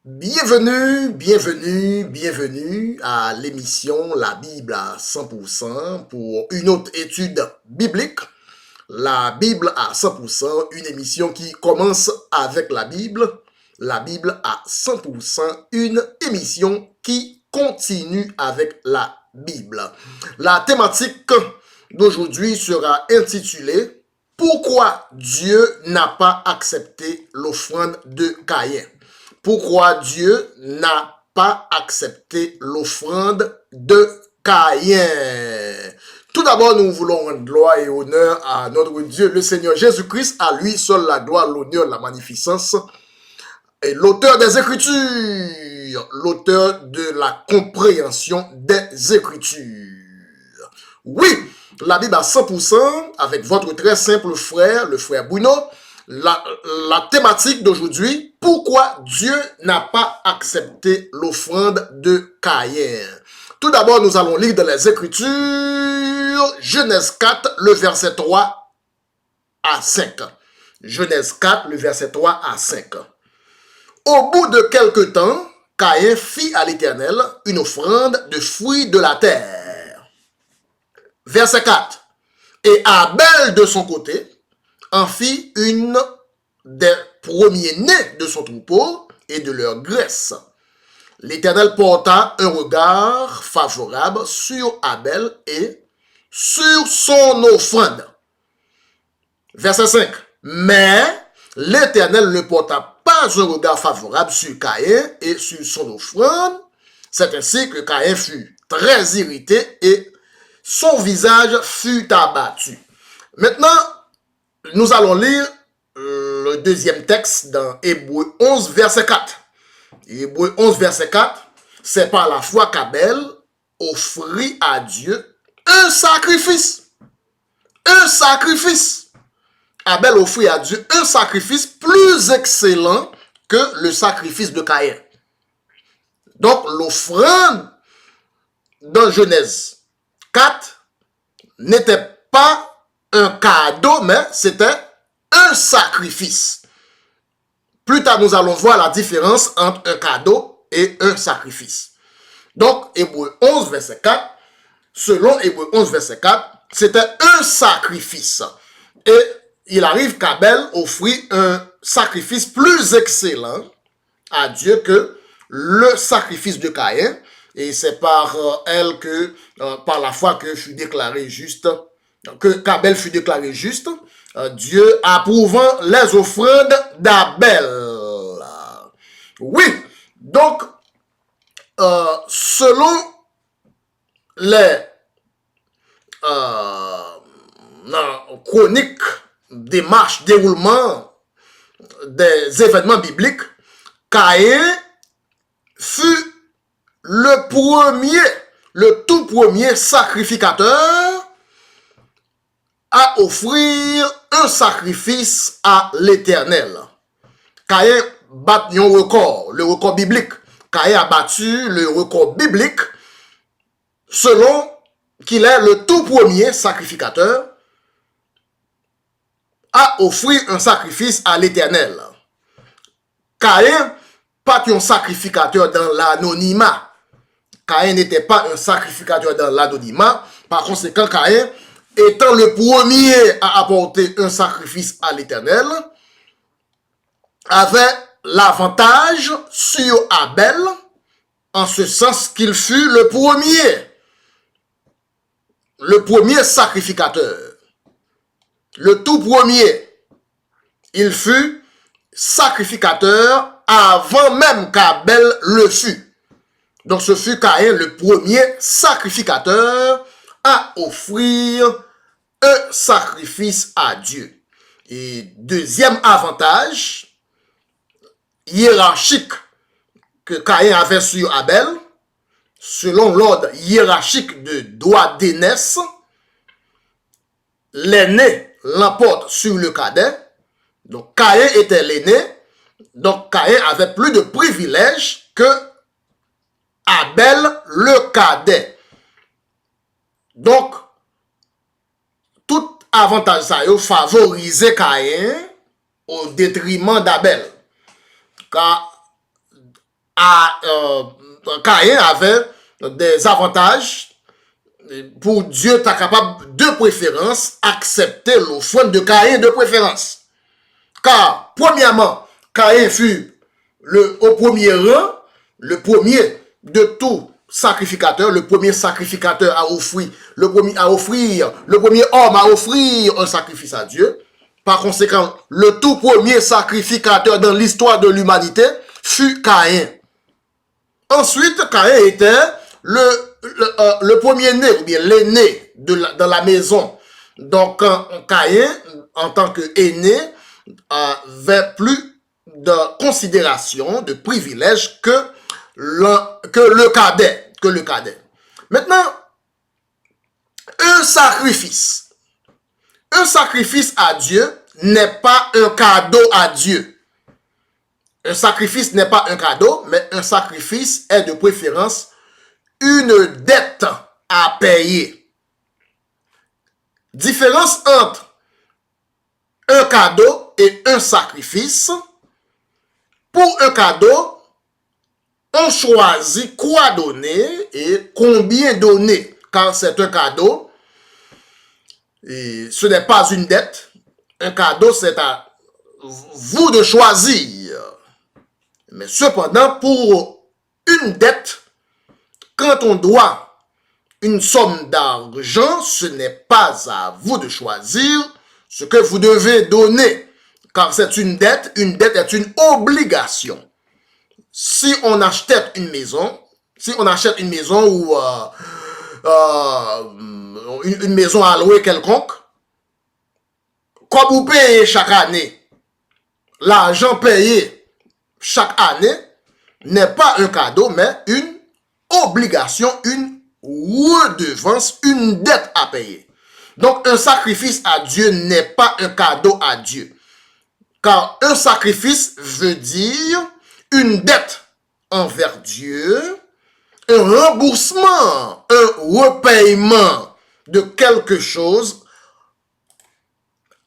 Bienvenue à l'émission La Bible à 100% pour une autre étude biblique. La Bible à 100%, une émission qui commence avec la Bible à 100%, une émission qui continue avec la Bible. La thématique d'aujourd'hui sera intitulée « Pourquoi Dieu n'a pas accepté l'offrande de Caïn ?» Pourquoi Dieu n'a pas accepté l'offrande de Caïn? Tout d'abord, nous voulons rendre gloire et honneur à notre Dieu, le Seigneur Jésus-Christ, à lui seul la gloire, l'honneur, la magnificence, et l'auteur des Écritures, l'auteur de la compréhension des Écritures. Oui, la Bible à 100% avec votre très simple frère, le frère Bruno. La thématique d'aujourd'hui, pourquoi Dieu n'a pas accepté l'offrande de Caïn. Tout d'abord, nous allons lire dans les Écritures, Genèse 4, le verset 3 à 5. Genèse 4, le verset 3 à 5. Au bout de quelque temps, Caïn fit à l'Éternel une offrande de fruits de la terre. Verset 4. Et Abel, de son côté, en fit une des premiers-nés de son troupeau et de leur graisse. L'Éternel porta un regard favorable sur Abel et sur son offrande. Verset 5. Mais l'Éternel ne porta pas un regard favorable sur Caïn et sur son offrande. C'est ainsi que Caïn fut très irrité et son visage fut abattu. Maintenant, nous allons lire le deuxième texte dans Hébreux 11, verset 4. Hébreux 11, verset 4, c'est par la foi qu'Abel offrit à Dieu un sacrifice. Un sacrifice. Abel offrit à Dieu un sacrifice plus excellent que le sacrifice de Caïn. Donc, l'offrande dans Genèse 4 n'était pas un cadeau, mais c'était un sacrifice. Plus tard, nous allons voir la différence entre un cadeau et un sacrifice. Donc, Hébreux 11, verset 4, selon Hébreux 11, verset 4, c'était un sacrifice. Et il arrive qu'Abel offrit un sacrifice plus excellent à Dieu que le sacrifice de Caïn. Et c'est par elle que, par la foi que fut déclaré juste, qu'Abel fut déclaré juste, Dieu approuvant les offrandes d'Abel. Oui, donc, selon les chroniques, démarches, déroulement des événements bibliques, Caïn fut le tout premier sacrificateur à offrir un sacrifice à l'Éternel. Caïn bat un record, le record biblique. Caïn a battu le record biblique selon qu'il est le tout premier sacrificateur à offrir un sacrifice à l'Éternel. Caïn pas un sacrificateur dans l'anonymat. Caïn n'était pas un sacrificateur dans l'anonymat. Par conséquent, Caïn, étant le premier à apporter un sacrifice à l'Éternel, avait l'avantage sur Abel, en ce sens qu'il fut le premier sacrificateur. Le tout premier, il fut sacrificateur avant même qu'Abel le fût. Donc ce fut Caïn le premier sacrificateur à offrir un sacrifice à Dieu. Et deuxième avantage hiérarchique que Caïn avait sur Abel, selon l'ordre hiérarchique de droit d'aînesse, l'aîné l'emporte sur le cadet. Donc Caïn était l'aîné, donc Caïn avait plus de privilèges que Abel le cadet. Donc, tout avantage ça favorisait Caïn au détriment d'Abel. Car Caïn avait des avantages. Pour Dieu, tu es capable de préférence accepter l'offrande de Caïn de préférence. Car, premièrement, Caïn fut au premier rang, le premier de tout sacrificateur, le premier sacrificateur à offrir, le premier homme à offrir un sacrifice à Dieu. Par conséquent, le tout premier sacrificateur dans l'histoire de l'humanité fut Caïn. Ensuite, Caïn était le premier-né, ou bien l'aîné dans la maison. Donc, Caïn, en tant qu'aîné, avait plus de considération, de privilège que le cadet. Maintenant, un sacrifice à Dieu n'est pas un cadeau à Dieu. Un sacrifice n'est pas un cadeau, mais un sacrifice est de préférence une dette à payer. Différence entre un cadeau et un sacrifice. Pour un cadeau, on choisit quoi donner et combien donner, car c'est un cadeau. Et ce n'est pas une dette. Un cadeau, c'est à vous de choisir. Mais cependant, pour une dette, quand on doit une somme d'argent, ce n'est pas à vous de choisir ce que vous devez donner, car c'est une dette est une obligation. Si on achète une maison, ou une maison à louer quelconque, comme vous payez chaque année, l'argent payé chaque année n'est pas un cadeau, mais une obligation, une redevance, une dette à payer. Donc, un sacrifice à Dieu n'est pas un cadeau à Dieu. Car un sacrifice veut dire une dette envers Dieu, un remboursement, un repayement de quelque chose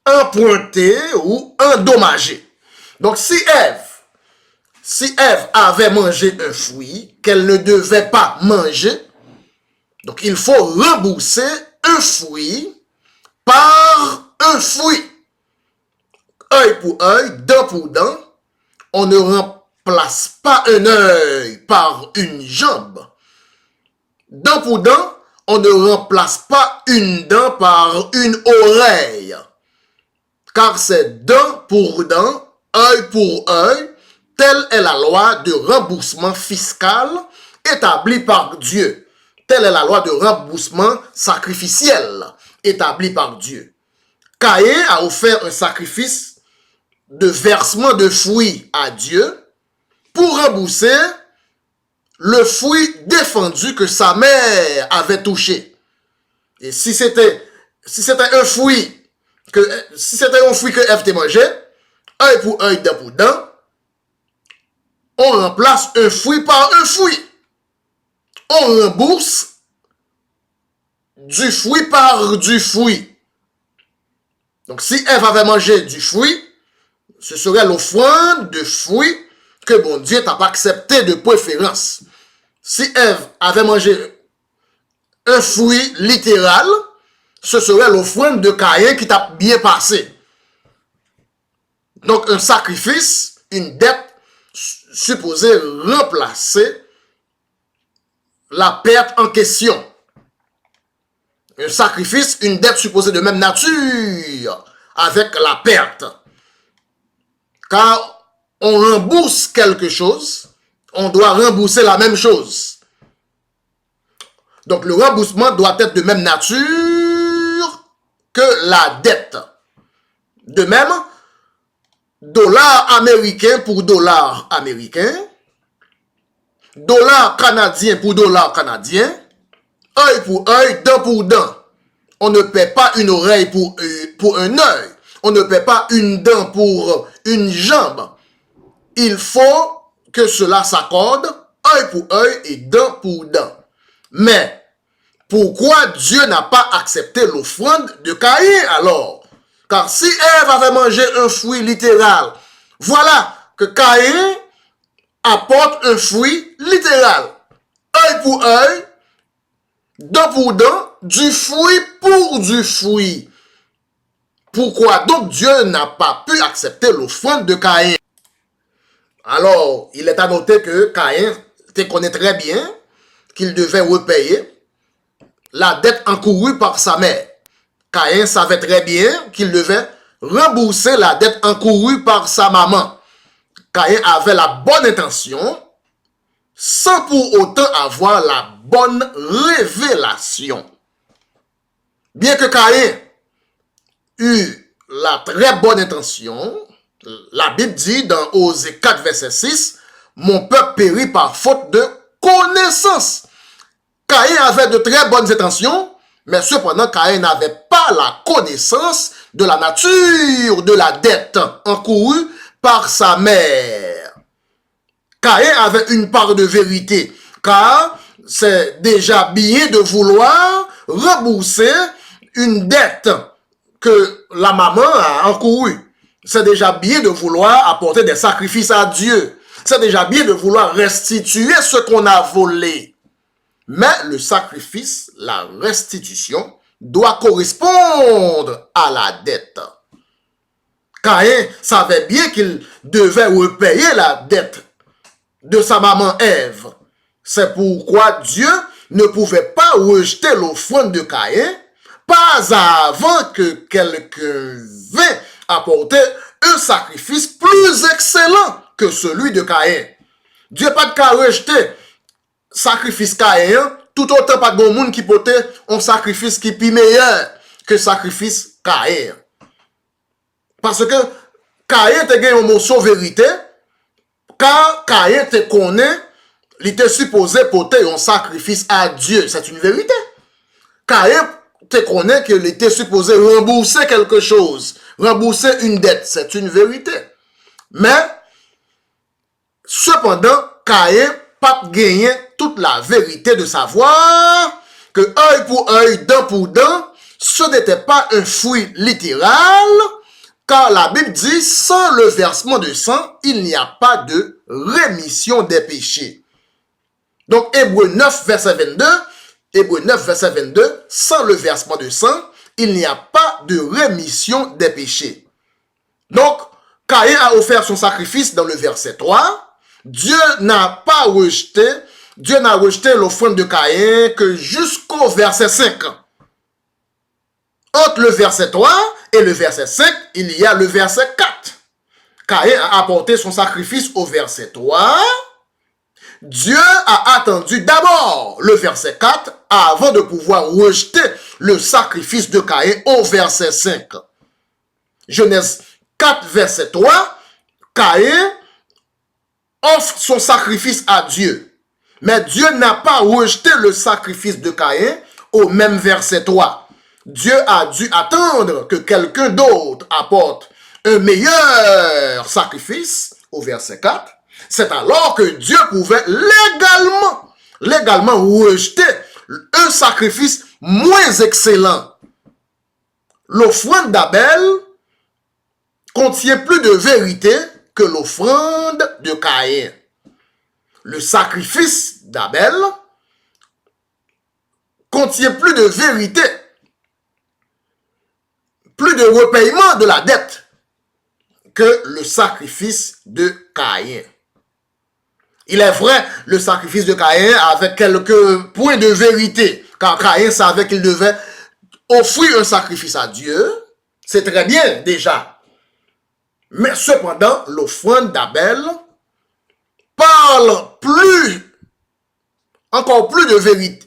emprunté ou endommagé. Donc, si Ève avait mangé un fruit qu'elle ne devait pas manger, donc il faut rembourser un fruit par un fruit. Œil pour œil, dent pour dent. On ne remplace pas un œil par une jambe. Dent pour dent, on ne remplace pas une dent par une oreille. Car c'est dent pour dent, œil pour œil. Telle est la loi de remboursement fiscal établie par Dieu. Telle est la loi de remboursement sacrificiel établie par Dieu. Caïn a offert un sacrifice de versement de fruits à Dieu pour rembourser le fruit défendu que sa mère avait touché. Et si c'était un fruit que Ève t'a mangé, œil pour œil, dent pour dent, on remplace un fruit par un fruit. On rembourse du fruit par du fruit. Donc, si Ève avait mangé du fruit, ce serait l'offrande de fruits que bon Dieu t'a pas accepté de préférence. Si Ève avait mangé un fruit littéral, ce serait l'offrande de Caïn qui t'a bien passé. Donc, un sacrifice, une dette, supposé remplacer la perte en question. Un sacrifice, une dette supposée de même nature avec la perte. Car on rembourse quelque chose, on doit rembourser la même chose. Donc le remboursement doit être de même nature que la dette. De même, dollar américain pour dollar américain, dollar canadien pour dollar canadien, œil pour œil, dent pour dent. On ne paie pas une oreille pour un œil. On ne paie pas une dent pour une jambe. Il faut que cela s'accorde, œil pour œil et dent pour dent. Mais, pourquoi Dieu n'a pas accepté l'offrande de Caïn alors? Car si Ève avait mangé un fruit littéral, voilà que Caïn apporte un fruit littéral. Œil pour œil, dent pour dent, du fruit pour du fruit. Pourquoi donc Dieu n'a pas pu accepter l'offrande de Caïn? Alors, il est à noter que Caïn connaît très bien qu'il devait repayer la dette encourue par sa mère. Caïn savait très bien qu'il devait rembourser la dette encourue par sa maman. Caïn avait la bonne intention sans pour autant avoir la bonne révélation. Bien que Caïn eut la très bonne intention, la Bible dit dans Osée 4, verset 6, « Mon peuple périt par faute de connaissance. » Caïn avait de très bonnes intentions, mais cependant, Caïn n'avait pas la connaissance de la nature de la dette encourue par sa mère. Caïn avait une part de vérité, car c'est déjà bien de vouloir rembourser une dette que la maman a encourue. C'est déjà bien de vouloir apporter des sacrifices à Dieu. C'est déjà bien de vouloir restituer ce qu'on a volé. Mais le sacrifice, la restitution, doit correspondre à la dette. Caïn savait bien qu'il devait repayer la dette de sa maman Ève. C'est pourquoi Dieu ne pouvait pas rejeter l'offrande de Caïn, pas avant que quelqu'un vint apporter un sacrifice plus excellent que celui de Caïn. Dieu n'a pas de cas rejeter sacrifice Caïn, tout autant pas de monde qui portait un sacrifice qui est meilleur que sacrifice Caïn. Parce que Caïn te gagne une morceau vérité, car Caïn te connaît, il était supposé porter un sacrifice à Dieu. C'est une vérité. Caïn te connaît qu'il était supposé rembourser quelque chose, rembourser une dette. C'est une vérité. Mais, cependant, Caïn pas gagné toute la vérité de savoir que œil pour œil, dent pour dent, ce n'était pas un fruit littéral, car la Bible dit, sans le versement de sang, il n'y a pas de rémission des péchés. Donc, Hébreux 9, verset 22, Hébreux 9, verset 22, sans le versement de sang, il n'y a pas de rémission des péchés. Donc, Caïn a offert son sacrifice dans le verset 3, Dieu n'a pas rejeté, Dieu n'a rejeté l'offrande de Caïn que jusqu'au verset 5. Entre le verset 3 et le verset 5, il y a le verset 4. Caïn a apporté son sacrifice au verset 3. Dieu a attendu d'abord le verset 4 avant de pouvoir rejeter le sacrifice de Caïn au verset 5. Genèse 4, verset 3, Caïn offre son sacrifice à Dieu. Mais Dieu n'a pas rejeté le sacrifice de Caïn au même verset 3. Dieu a dû attendre que quelqu'un d'autre apporte un meilleur sacrifice au verset 4. C'est alors que Dieu pouvait légalement rejeter un sacrifice moins excellent. L'offrande d'Abel contient plus de vérité que l'offrande de Caïn. Le sacrifice d'Abel contient plus de vérité, plus de repayement de la dette que le sacrifice de Caïn. Il est vrai, le sacrifice de Caïn avait quelques points de vérité, car Caïn savait qu'il devait offrir un sacrifice à Dieu. C'est très bien déjà. Mais cependant, l'offrande d'Abel parle encore plus de vérité.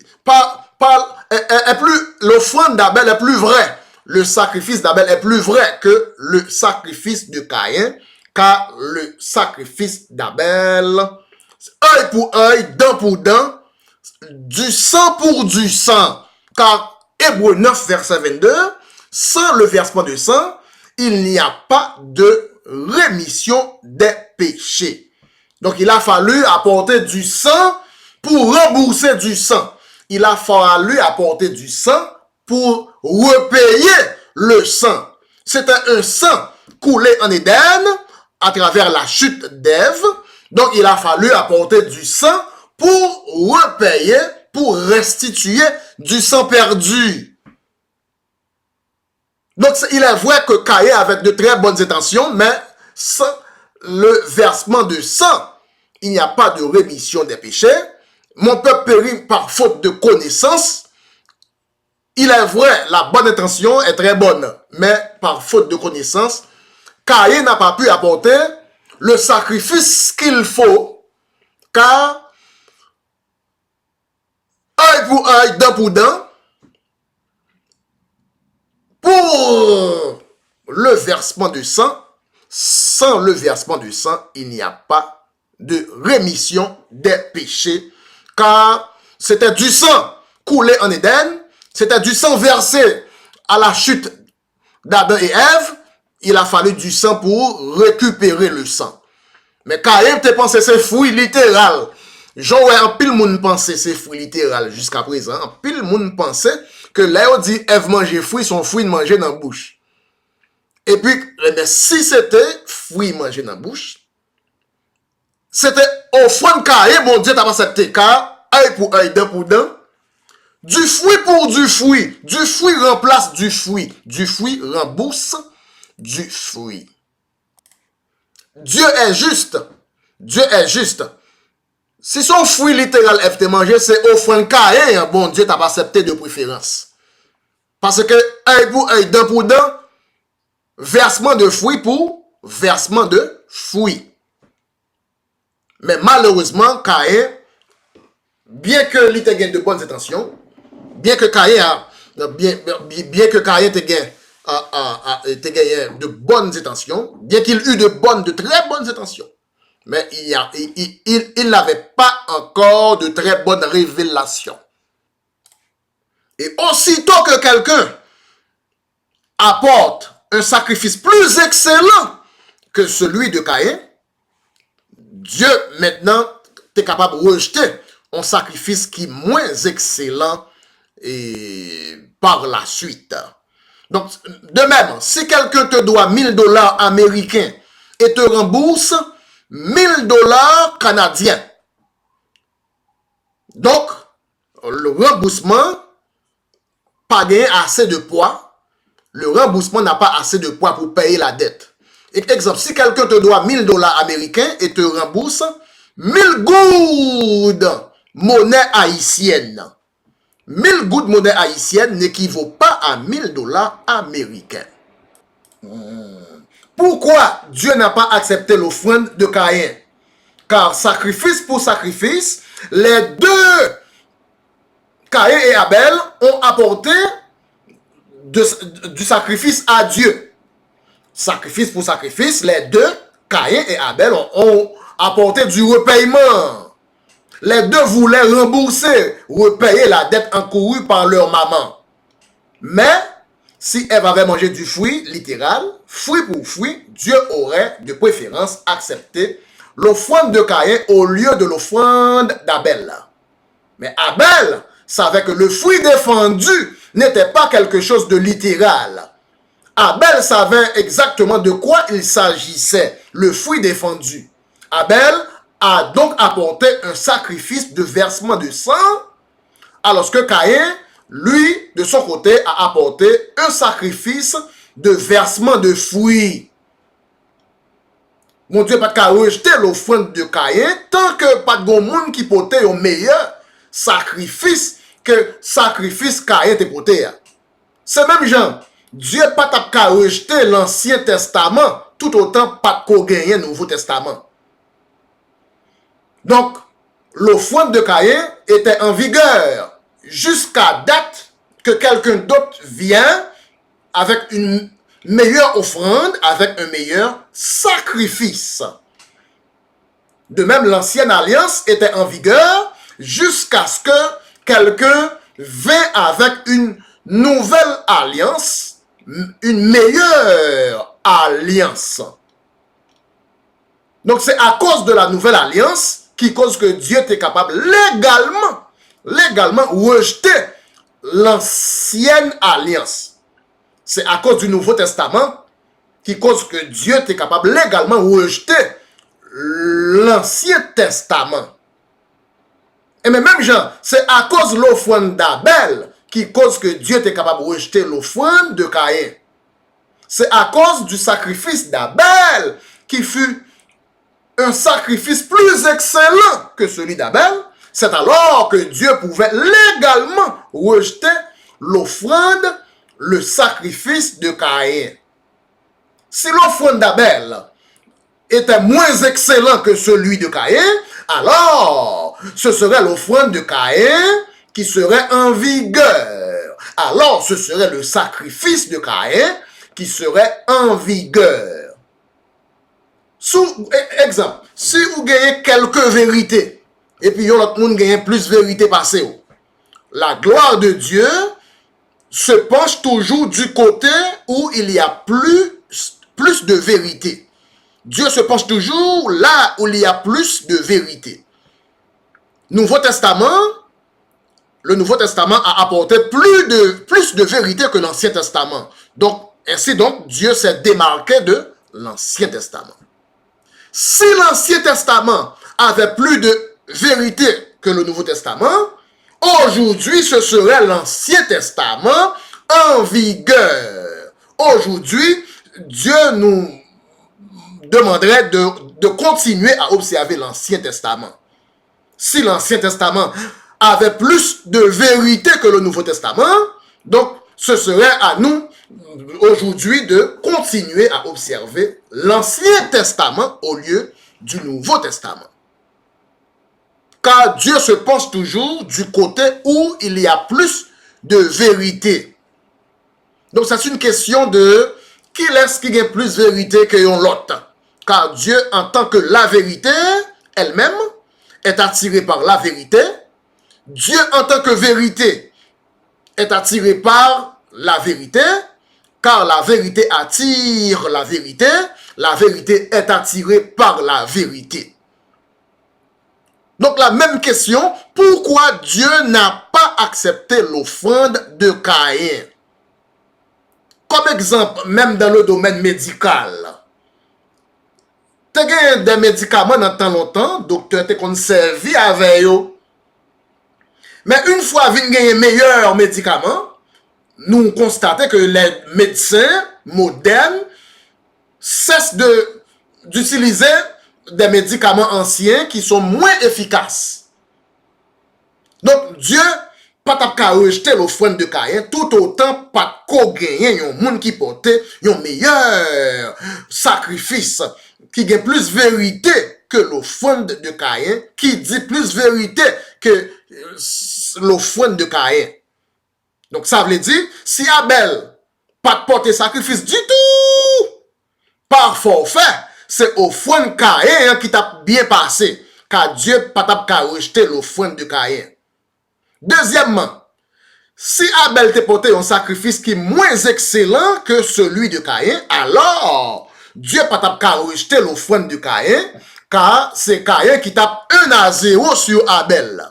L'offrande d'Abel est plus vraie. Le sacrifice d'Abel est plus vrai que le sacrifice de Caïn, car le sacrifice d'Abel, œil pour œil, dent pour dent, du sang pour du sang. Car Hébreux 9, verset 22, sans le versement de sang, il n'y a pas de rémission des péchés. Donc, il a fallu apporter du sang pour rembourser du sang. Il a fallu apporter du sang pour repayer le sang. C'était un sang coulé en Éden à travers la chute d'Ève. Donc, il a fallu apporter du sang pour repayer, pour restituer du sang perdu. Donc, il est vrai que Caïn avait de très bonnes intentions, mais sans le versement de sang, il n'y a pas de rémission des péchés. Mon peuple périt par faute de connaissance. Il est vrai, la bonne intention est très bonne, mais par faute de connaissance, Caïn n'a pas pu apporter le sacrifice qu'il faut, car œil pour œil, dent pour dent, pour le versement de sang, sans le versement de sang, il n'y a pas de rémission des péchés, car c'était du sang coulé en Éden, c'était du sang versé à la chute d'Adam et Ève, il a fallu du sang pour récupérer le sang. Mais Caïn te pensé c'est fruit littéral. J'aurais un pile moun pensé c'est fruit littéral jusqu'à présent. Un pile moun pensait que là on dit Ève manger fruit, son fruit manger dans la bouche. Et puis, si c'était fruit manger dans la bouche, c'était offrande Caïn, mon Dieu t'a pas accepté, car œil pour œil, dent pour dent, du fruit pour du fruit remplace du fruit rembourse du fruit. Dieu est juste. Dieu est juste. Si son fruit littéral Ève te mangé, c'est offrande Caïn, bon Dieu t'a pas accepté de préférence. Parce que œil pour œil, dent pour dent, versement de fruit pour versement de fruit. Mais malheureusement, Caïn, bien que il ait de bonnes intentions, bien que Caïn te gagne de bonnes intentions, bien qu'il eut de très bonnes intentions, mais il n'avait pas encore de très bonnes révélations. Et aussitôt que quelqu'un apporte un sacrifice plus excellent que celui de Caïn, Dieu maintenant est capable de rejeter un sacrifice qui est moins excellent et par la suite. Donc, de même, si quelqu'un te doit $1000 américains et te rembourse $1000 canadiens, donc, le remboursement pas gagné assez de poids, le remboursement n'a pas assez de poids pour payer la dette. Exemple, si quelqu'un te doit $1000 américains et te rembourse 1000 goudes monnaie haïtienne, 1000 gouttes monnaie haïtienne n'équivaut pas à $1000 américains. Pourquoi Dieu n'a pas accepté l'offrande de Caïn? Car sacrifice pour sacrifice, les deux, Caïn et Abel, ont apporté du sacrifice à Dieu. Sacrifice pour sacrifice, les deux, Caïn et Abel, ont apporté du repayement. Les deux voulaient rembourser, repayer la dette encourue par leur maman. Mais, si Ève avait mangé du fruit littéral, fruit pour fruit, Dieu aurait de préférence accepté l'offrande de Caïn au lieu de l'offrande d'Abel. Mais Abel savait que le fruit défendu n'était pas quelque chose de littéral. Abel savait exactement de quoi il s'agissait, le fruit défendu. Abel a donc apporté un sacrifice de versement de sang, alors que Caïn, lui, de son côté, a apporté un sacrifice de versement de fruits. Mon Dieu, pas qu'à rejeter l'offrande de Caïn, tant que pas de monde qui portait au meilleur sacrifice que sacrifice Caïn te porté. C'est même genre, Dieu pas qu'à rejeter l'Ancien Testament, tout autant pas qu'au gagner le Nouveau Testament. Donc, l'offrande de Caïn était en vigueur jusqu'à date que quelqu'un d'autre vient avec une meilleure offrande, avec un meilleur sacrifice. De même, l'ancienne alliance était en vigueur jusqu'à ce que quelqu'un vienne avec une nouvelle alliance, une meilleure alliance. Donc, c'est à cause de la nouvelle alliance qui cause que Dieu était capable légalement rejeter l'ancienne alliance. C'est à cause du Nouveau Testament qui cause que Dieu était capable légalement rejeter l'Ancien Testament. Et même gens, c'est à cause de l'offrande d'Abel qui cause que Dieu était capable de rejeter l'offrande de Caïn. C'est à cause du sacrifice d'Abel qui fut un sacrifice plus excellent que celui d'Abel. C'est alors que Dieu pouvait légalement rejeter l'offrande, le sacrifice de Caïn. Si l'offrande d'Abel était moins excellent que celui de Caïn, alors ce serait l'offrande de Caïn qui serait en vigueur. Alors ce serait le sacrifice de Caïn qui serait en vigueur. Sous exemple, si vous gagnez quelques vérités, et puis l'autre monde gagne plus de vérité passée, la gloire de Dieu se penche toujours du côté où il y a plus de vérité. Dieu se penche toujours là où il y a plus de vérité. Le Nouveau Testament a apporté plus de vérité que l'Ancien Testament. Ainsi donc, Dieu s'est démarqué de l'Ancien Testament. Si l'Ancien Testament avait plus de vérité que le Nouveau Testament, aujourd'hui, ce serait l'Ancien Testament en vigueur. Aujourd'hui, Dieu nous demanderait de continuer à observer l'Ancien Testament. Si l'Ancien Testament avait plus de vérité que le Nouveau Testament, donc ce serait à nous aujourd'hui de continuer à observer l'Ancien Testament au lieu du Nouveau Testament. Car Dieu se penche toujours du côté où il y a plus de vérité. Donc c'est une question de qui est-ce qui a plus de vérité que l'autre. Car Dieu, en tant que la vérité elle-même, est attiré par la vérité. Dieu, en tant que vérité, est attiré par la vérité, car la vérité attire la vérité est attirée par la vérité. Donc la même question, pourquoi Dieu n'a pas accepté l'offrande de Caïn? Comme exemple, même dans le domaine médical, tu as des médicaments dans tant longtemps, docteur te conservé avec eux. Mais une fois qu'il y a un meilleur médicament, nous constatons que les médecins modernes cessent d'utiliser des médicaments anciens qui sont moins efficaces. Donc, Dieu, pas qu'à rejeter l'offrande de Caïn, tout autant pas qu'au gagner un monde qui portait un meilleur sacrifice, qui a plus vérité que l'offrande de Caïn, qui dit plus vérité que l'offrande de Caïn. Donc, ça veut dire, si Abel pas porter sacrifice du tout, par forfait, c'est offrande Caïn qui t'a bien passé, car Dieu pas qu'à rejeter l'offrande de Caïn. Deuxièmement, si Abel te porté un sacrifice qui est moins excellent que celui de Caïn, alors Dieu pas qu'à rejeter l'offrande de Caïn, car c'est Caïn qui tape 1-0 sur Abel.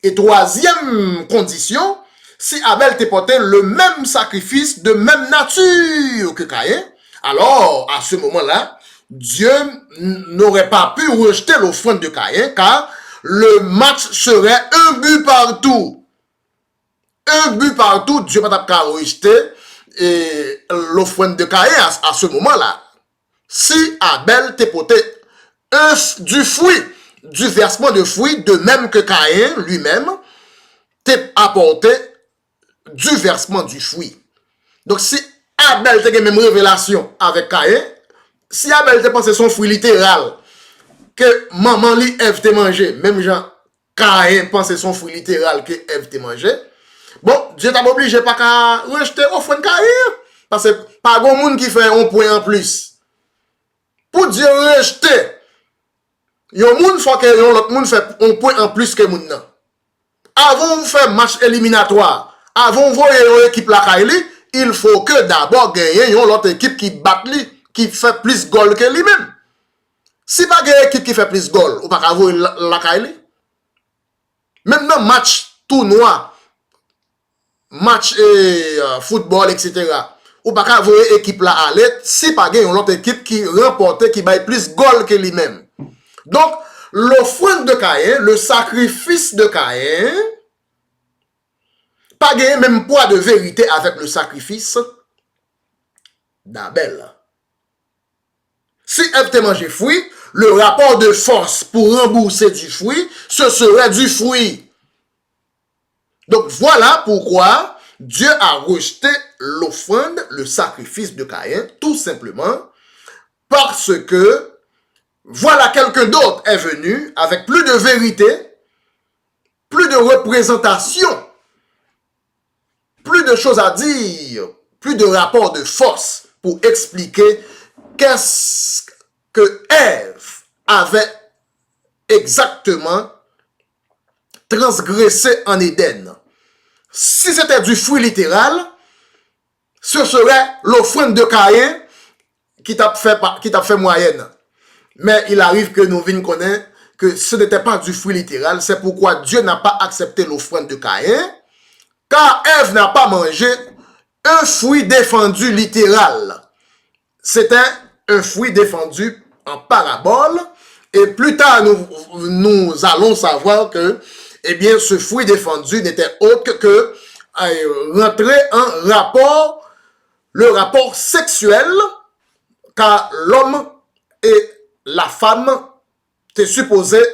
Et troisième condition, si Abel te porté le même sacrifice de même nature que Caïn, alors à ce moment-là, Dieu n'aurait pas pu rejeter l'offrande de Caïn, car le match serait un but partout. Un but partout, Dieu n'a pas rejeter l'offrande de Caïn à ce moment-là. Si Abel te porté du fruit, du versement de fruits, de même que Caïn lui-même, t'es apporté du versement du fruit. Donc si Abel te même révélation avec Caïn, si Abel te pensé son fruit littéral, que maman li Ève te manger, même Jean Caïn pense son fruit littéral que Ève te manger, bon, Dieu t'a obligé pas qu'à rejeter offrande Caïn, parce que pas grand monde qui fait un point en plus. Pour Dieu rejeter, yon moun faut que l'autre moun fait un point en plus que moun nan. Avant vous faire match éliminatoire, avant vous voyez une équipe la Kaili, il faut que d'abord gagner une autre équipe qui bat lui, qui fait plus de goal que lui-même. Si pas une équipe qui fait plus de goal, ou pas avoir la Kaili. Même dans match tournoi, match football, etc. ou pas qu'à voir équipe là à l'aide, si pas gagne l'autre équipe qui remporte, qui baille plus goal que lui-même. Donc, l'offrande de Caïn, le sacrifice de Caïn, pas gagné même poids de vérité avec le sacrifice d'Abel. Si Ève t'a mangé fruit, le rapport de force pour rembourser du fruit, ce serait du fruit. Donc voilà pourquoi Dieu a rejeté l'offrande, le sacrifice de Caïn, tout simplement parce que voilà quelqu'un d'autre est venu avec plus de vérité, plus de représentation, plus de choses à dire, plus de rapport de force pour expliquer qu'est-ce que Ève avait exactement transgressé en Éden. Si c'était du fruit littéral, ce serait l'offrande de Caïn qui t'a fait moyenne. Mais il arrive que nous vîmes connaître que ce n'était pas du fruit littéral. C'est pourquoi Dieu n'a pas accepté l'offrande de Caïn, car Ève n'a pas mangé un fruit défendu littéral. C'était un fruit défendu en parabole. Et plus tard, nous allons savoir que, eh bien, ce fruit défendu n'était autre que rentrer en rapport, le rapport sexuel, car l'homme et la femme t'es supposé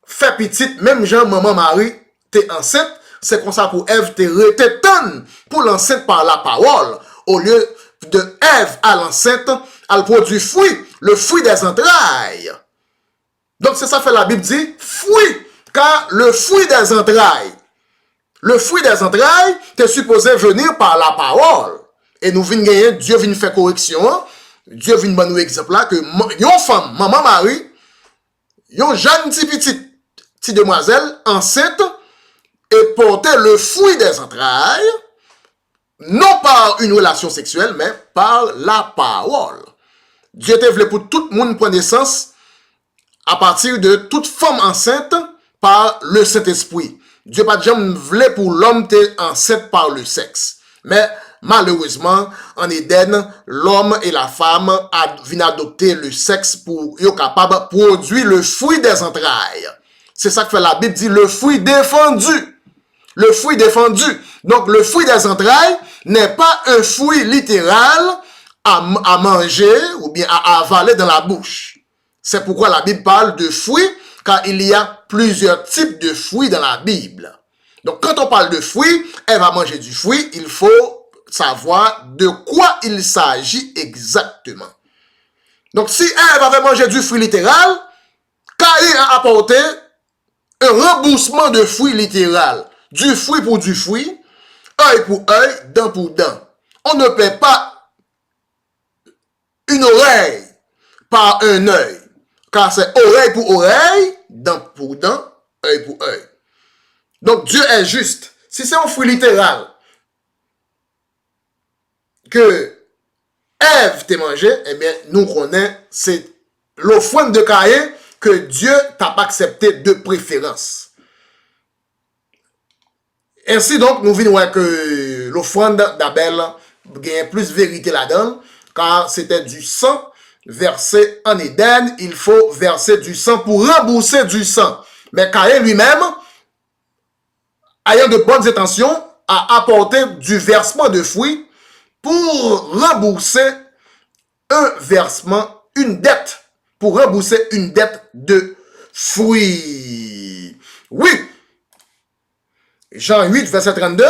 faire petite, même Jean, maman Marie, t'es enceinte, c'est comme ça pour Ève, t'es tonne pour l'enceinte par la parole, au lieu de Ève à l'enceinte, elle produit fruit, le fruit des entrailles. Donc c'est ça que la Bible dit, fruit, car le fruit des entrailles, t'es supposé venir par la parole. Et nous venons gagner, Dieu vient faire correction, Dieu vient donner nous exemple là, que yon femme, maman Marie, yon jeune petite demoiselle enceinte, et porter le fruit des entrailles, non par une relation sexuelle, mais par la parole. Dieu te voulait pour tout le monde prendre naissance à partir de toute femme enceinte par le Saint-Esprit. Dieu pas jamais voulait pour l'homme te enceinte par le sexe. Mais malheureusement, en Éden, l'homme et la femme viennent adopter le sexe pour être capable de produire le fruit des entrailles. C'est ça que fait la Bible dit, le fruit défendu. Le fruit défendu. Donc, le fruit des entrailles n'est pas un fruit littéral à manger ou bien à avaler dans la bouche. C'est pourquoi la Bible parle de fruits, car il y a plusieurs types de fruits dans la Bible. Donc, quand on parle de fruits, elle va manger du fruit, il faut savoir de quoi il s'agit exactement. Donc, si elle avait mangé du fruit littéral, Caïn a apporté un remboursement de fruit littéral. Du fruit pour du fruit, œil pour œil, dent pour dent. On ne paie pas une oreille par un œil, car c'est oreille pour oreille, dent pour dent, œil pour œil. Donc Dieu est juste. Si c'est un fruit littéral que Ève t'a mangé, eh bien, nous connaissons, c'est l'offrande de Caïn que Dieu t'a pas accepté de préférence. Ainsi donc, nous voyons que l'offrande d'Abel gagne plus vérité là-dedans, car c'était du sang versé en Éden, il faut verser du sang pour rembourser du sang. Mais Caïn lui-même, ayant de bonnes intentions, a apporté du versement de fruits pour rembourser un versement, une dette, pour rembourser une dette de fruits. Oui, Jean 8, verset 32,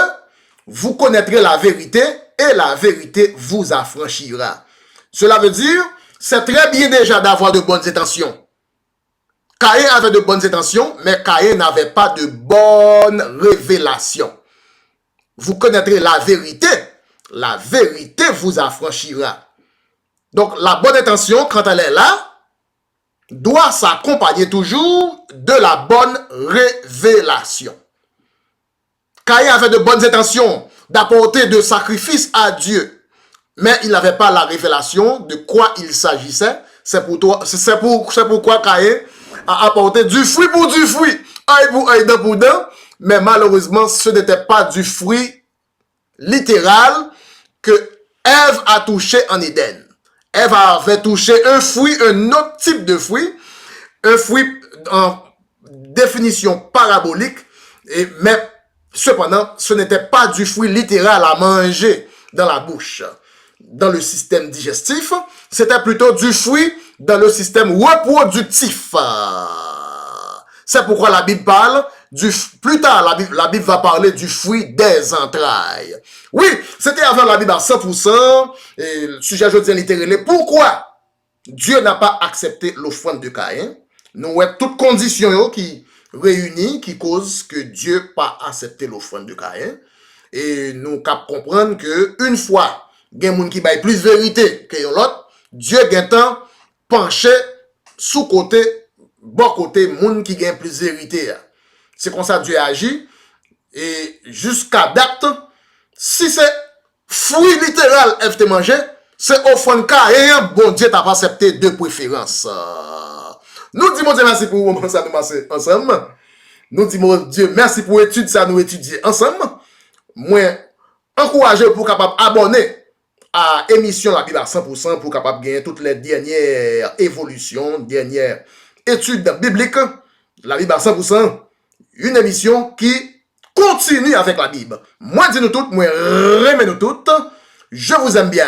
vous connaîtrez la vérité et la vérité vous affranchira. Cela veut dire, c'est très bien déjà d'avoir de bonnes intentions. Caïn avait de bonnes intentions, mais Caïn n'avait pas de bonnes révélations. Vous connaîtrez la vérité vous affranchira. Donc la bonne intention, quand elle est là, doit s'accompagner toujours de la bonne révélation. Caïn avait de bonnes intentions d'apporter de sacrifices à Dieu, mais il n'avait pas la révélation de quoi il s'agissait. C'est pourquoi Caïn a apporté du fruit pour du fruit, œil pour œil, dent pour dent, mais malheureusement, ce n'était pas du fruit littéral que Ève a touché en Éden. Ève avait touché un fruit, un autre type de fruit, un fruit en définition parabolique, mais cependant, ce n'était pas du fruit littéral à manger dans la bouche, dans le système digestif, c'était plutôt du fruit dans le système reproductif. C'est pourquoi la Bible parle plus tard, la Bible va parler du fruit des entrailles. Oui, c'était avant la Bible à 100%, et le sujet je dis littéralement, pourquoi Dieu n'a pas accepté l'offrande de Caïn? Nous avons toutes conditions qui réunies, qui causent que Dieu n'a pas accepté l'offrande de Caïn. Et nous cap comprendre que une fois, il y a des gens qui baillent plus vérité que l'autre, Dieu a temps penché sous côté, bon côté, moun qui gagne plus vérité. C'est comme ça Dieu agit. Et jusqu'à date, si c'est fruit littéral FT manger, c'est offrande Caïn, bon Dieu t'a pas accepté de préférence. Nous disons Dieu merci pour moment ça nous passer ensemble. Nous disons Dieu merci pour l'étude ça nous étudier ensemble. Moi encourager pour capable abonner à émission La Bible à 100% pour capable gagner toutes les dernières évolutions, dernières études bibliques. La Bible à 100%, une émission qui continue avec la Bible. Moi dis nous toutes, moi remets nous toutes. Je vous aime bien.